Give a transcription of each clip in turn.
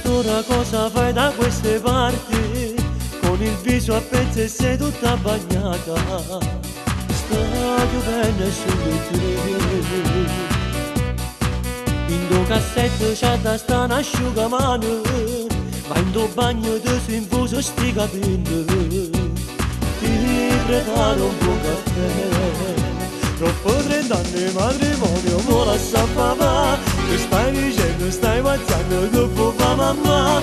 Ora cosa fai da queste parti? Con il viso a pezzi e sei tutta bagnata. Sta piovendo sulle tue. In tuo cassetto c'è da sta un asciugamano, ma in tuo bagno ti si infuso sti capelli. Ti preparo un buon caffè. Troppo 30 anni matrimonio, mo lascia papà. Che stai dicendo, stai mazzando, che può fa mamma.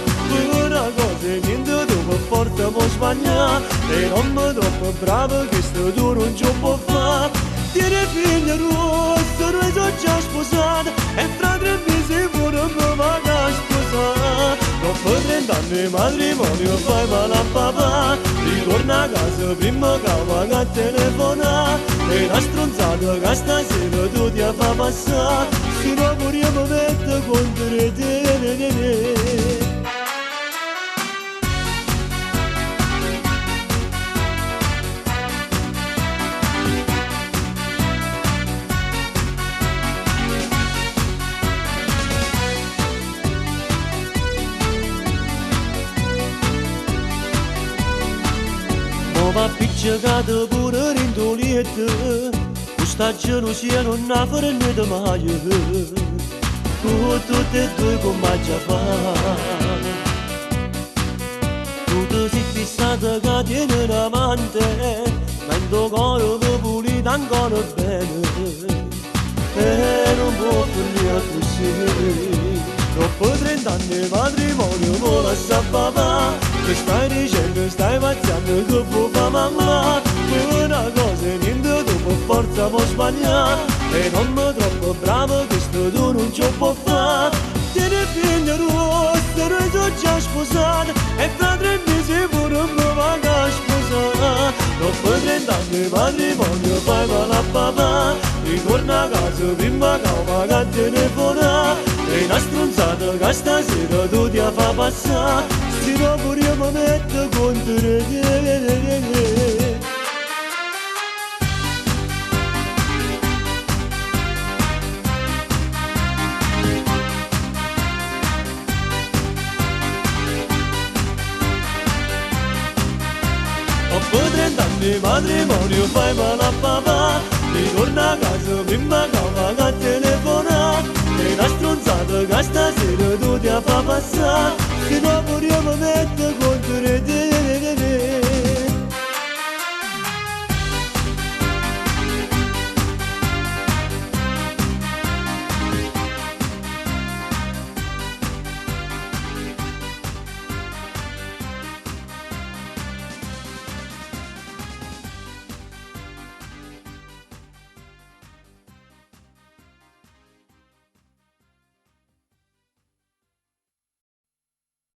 Una cosa e niente tu per forza può sbagliare. E non mi troppo bravo che sto tu non ci può fare. Tieni figlia rossa, noi sono già sposati. E fra 3 mesi pure mi vado a sposare. Dopo 30 anni matrimonio fai male a papà. Ritorna a casa prima che va a telefonare. E la stronzata che stasera tu ti fa passare. Se no pure io mi metto contro te. Ma appiccicato pure in tuo questa gelosia non ha fatto niente mai. Tu tutte e due come già fa. Tu ti sei fissata che tieni un amante, ma in tuo cuore che pulita ancora bene. E non può finire così. Dopo 30 anni matrimonio mo lascia papà. Che stai dicendo, stai mazzando, che può fa mamma. Una cosa e niente tu per forza può sbagliare. E non mi troppo bravo che sto tu non ci può fare. Tieni figlia rossa, noi sono già sposati. E tra 3 mesi pure mi vado a sposare. Dopo 30 anni matrimonio fai male a papà. Ritorna a casa prima che va a telefonare. E una stronzata che stasera tu ti fa passare. Se no pure io mi metto contro te. Dopo 30 anni matrimonio fai male a papà. Ritorna a casa prima che va a telefonare. E una stronzata che stasera tu ti fa passare. Se no pure io mi metto contro te.